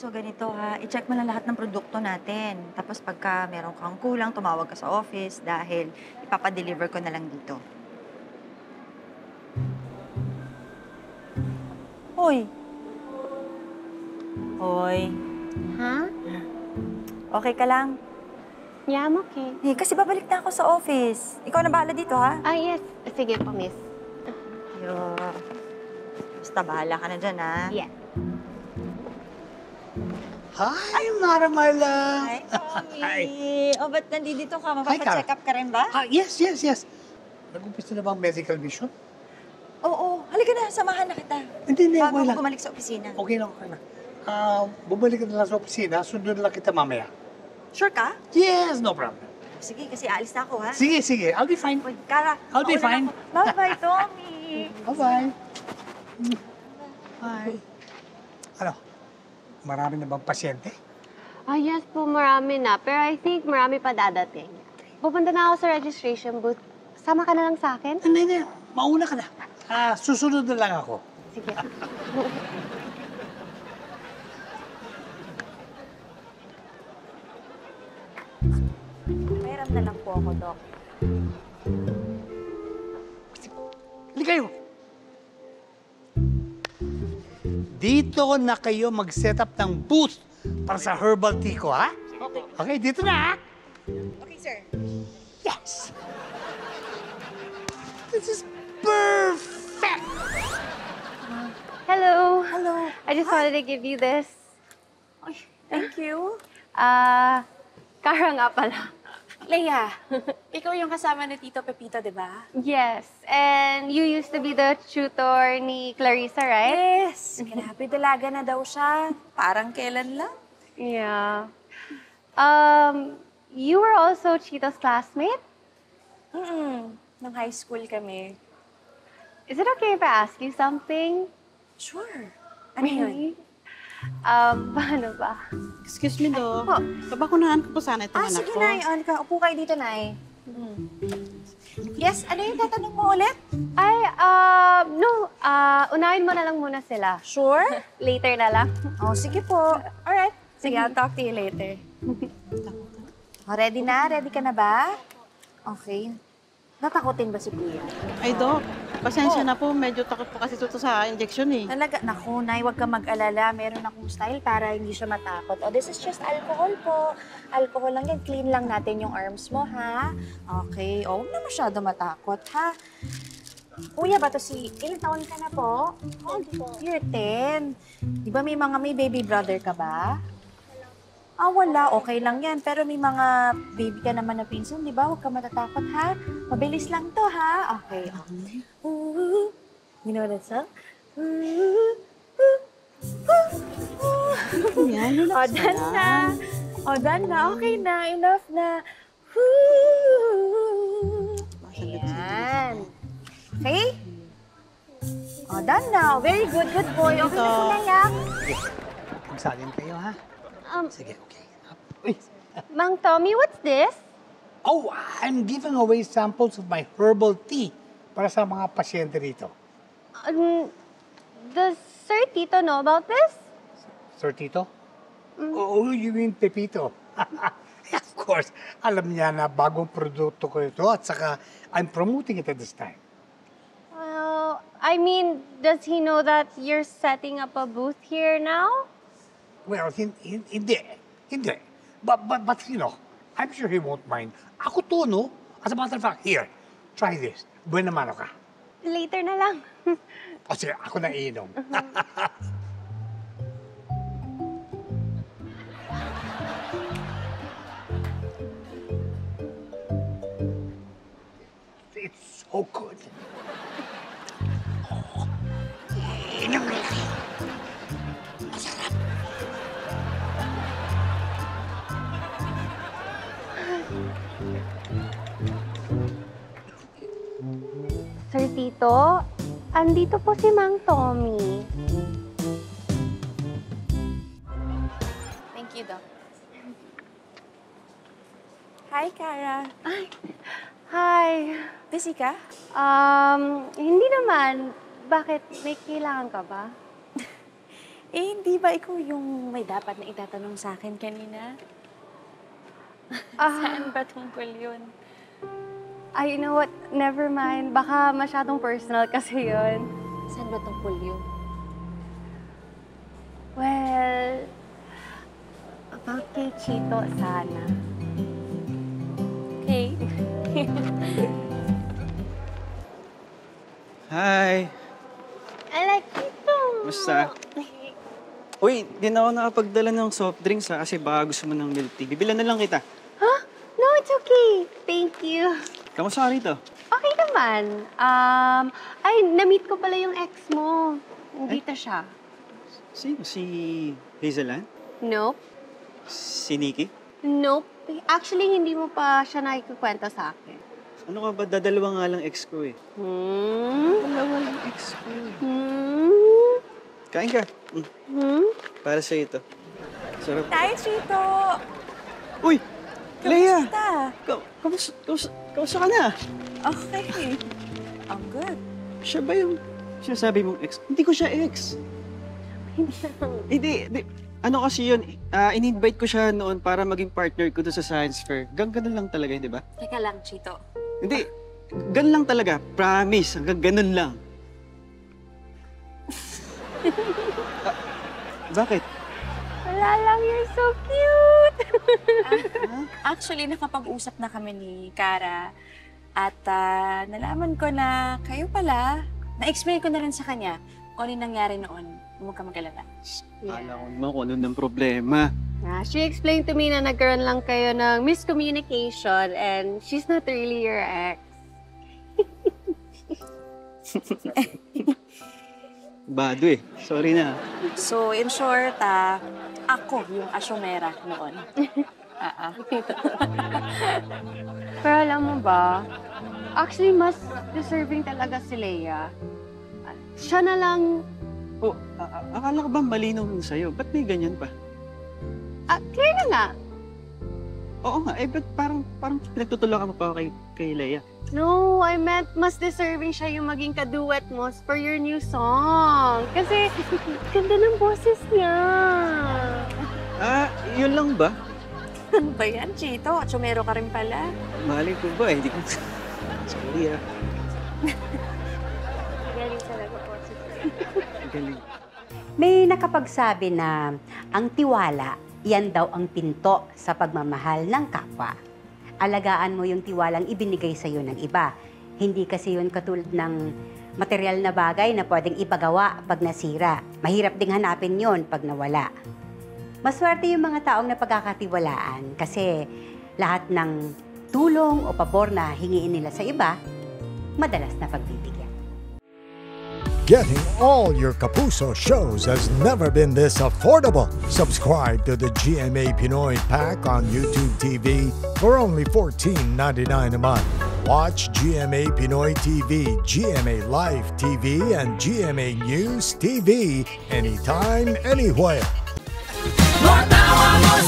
So ganito ha, i-check mo lang lahat ng produkto natin. Tapos pagka meron kang kulang, tumawag ka sa office dahil ipapadeliver ko na lang dito. Hoy! Hoy, Ha? okay ka lang? Yeah, I'm okay. Eh, kasi babalik na ako sa office. Ikaw na bahala dito, ha? Ah, yes. Sige po, miss. Yo. Basta bahala ka na dyan, ha? Yeah. Hi, Maramala! Hi, Hi. Tommy. O, ba't nandito ka? Hi, Carl. Mapapacheck up ka rin ba? Yes, yes, yes. Nag-umpisa na ba ang medical mission? Oo, halika na. Samahan na kita. Hindi, Bago okay ako lang. bumalik sa opisina. Okay lang, okay lang. Bumalik ka na lang sa opisina, sundan lang kita mamaya. Sure ka? Yes, no problem. Sige, kasi aalis na ako, ha? Sige, sige. I'll be fine. Uy, Kara. I'll be mauna na fine. ako. Bye-bye, Tommy. Bye-bye. Bye. Ano? Marami na bang pasyente? Ah, yes po, marami na. Pero I think marami pa dadating. Pupunta na ako sa registration booth. Sama ka na lang sa akin? Hindi. Mauna ka na. Susunod na lang ako. Sige. Mayroon na lang po ako, Doc. Hindi kayo. Dito na kayo mag-set up ng booth para sa herbal tea ko, ha? Okay, dito na, ha? Okay, sir. Yes! This is perfect! Hello. Hello. I just wanted to give you this. Ay, thank you. Kara nga pala. Leia, ikaw yung kasama ni Tito Pepito, di ba? Yes. And you used to be the tutor ni Clarissa, right? Yes. Grabe, dalaga na daw siya. Parang kailan lang. Yeah. You were also Chito's classmate? Nung high school kami. Is it okay if I ask you something? Sure. Ano yun? Paano ba? Excuse me, Doc. Pabakunahan ko po sana itong anak Sige, ko. Nay. Halika, upo kayo dito, Nay. Yes, ano yung tatanong mo ulit? Ay, no. Unahin mo na lang muna sila. Sure? Later na lang. Oh, sige po. Alright. Sige, I'll talk to you later. Ready na? Ready ka na ba? Okay. Natakotin ba si Kuya? Ay, Doc. Pasensya na po. Medyo takot po kasi ito sa injection eh. Talaga, naku, Nay, huwag ka mag-alala. Meron akong style para hindi siya matakot. Oh, this is just alcohol po. Alcohol lang yan. Clean lang natin yung arms mo, ha? Okay. Oh, huwag na masyado matakot, ha? Kuya ba to si... Ilang taon ka na po? You're 10. Di ba may baby brother ka ba? Wala. Okay lang yan. Pero may mga baby ka naman na pinsan, di ba? Huwag ka matatakot, ha? Mabilis lang to, ha? Okay. Ooh. You know that song? Yan, relax na Done na. lang. Done na. Okay na. Enough na. Ayan. Okay? Done na. Very good. Good boy. Okay na si Nayak. Sige. Magsalin kayo, ha? Sige, okay. Uy. Mang Tommy, what's this? Oh, I'm giving away samples of my herbal tea para sa mga pasyente rito. Does Sir Tito know about this? Sir Tito? Oh, you mean Pepito? Of course. Alam niya na bagong produkto ko ito at saka I'm promoting it at this time. Well, I mean, does he know that you're setting up a booth here now? Well, hindi. Hindi. But you know, I'm sure he won't mind. Ako to, no? As a matter of fact, here, try this. Buena mano ka. Later na lang. O sige, ako na iinom. It's so good. Oh, inom na lang. Masarap. Sir Tito, andito po si Mang Tommy. Thank you, Doc. Hi, Kara. Hi. Busy ka? Hindi naman. Bakit? May kailangan ka ba? hindi ba ikaw yung may dapat na itatanong sa akin kanina? Ah, Saan ba tungkol yun? you know what? Never mind. Baka masyadong personal kasi yun. Saan ba tungkol yun? Well, about kay Chito sana. Okay. Hi! I like Chito. Musta? Uy, di na ako nakapagdala ng soft drinks ha, kasi baka gusto mo ng milk tea. Bibilan na lang kita. Huh? No, it's okay. Thank you. Kamusta ka rito? Okay naman. Na-meet ko pala yung ex mo. Nandito siya. Sino? Si Hazelan? Nope. Si Nikki? Nope. Actually, hindi mo pa siya nakikukwento sa akin. Ano ka ba? Dadalawa nga lang ex ko eh. Dalawa lang ex ko. Kain ka. Para sa'yo ito. Sarap. Tayo, Chito! Uy! Leia! Kamusta? Kamusta ka na? Okay. I'm good. Siya ba yung sinasabi mong ex? Hindi ko siya ex. Hindi. Ano kasi yun, in-invite ko siya noon para maging partner ko doon sa science fair. Ganun lang talaga, di ba? Teka lang, Chito. Hindi, ganun lang talaga. Promise, hanggang ganun lang. Bakit? Wala lang, you're so cute! Actually, nakapag-usap na kami ni Kara at nalaman ko na kayo pala, na-explain ko na rin sa kanya kung ano yung nangyari noon. Huwag ka mag-alala. Alam ko naman kung ano ng problema. She explained to me na nagkaroon lang kayo ng miscommunication and she's not really your ex. Bado eh. Sorry na. So, in short, ako yung asyomera noon. Pero alam mo ba, actually mas deserving talaga si Leia. Siya na lang, Oh, akala ko ba malinaw nun sa'yo? Ba't may ganyan pa? clear na nga. Oo nga, ba't parang pinagtutulungan mo pa ako kay Leia? No, I meant mas deserving siya yung maging kaduet mo for your new song. Kasi ganda ng boses niya. Yun lang ba? Ano ba yan, Chito? Asyomero ka rin pala. Mahalin ko ba? Hindi ko... Sorry Galing talaga po. Galing. May nakapagsabi na ang tiwala, yan daw ang pinto sa pagmamahal ng kapwa. Alagaan mo yung tiwalang ibinigay sa iyo ng iba. Hindi kasi yun katulad ng material na bagay na pwedeng ipagawa pag nasira. Mahirap ding hanapin yun pag nawala. Maswerte yung mga taong napagkakatiwalaan kasi lahat ng tulong o pabor na hingiin nila sa iba, madalas na pagbibigyan. Getting all your Kapuso shows has never been this affordable. Subscribe to the GMA Pinoy Pack on YouTube TV for only $14.99 a month. Watch GMA Pinoy TV, GMA Live TV, and GMA News TV anytime, anywhere. More power, more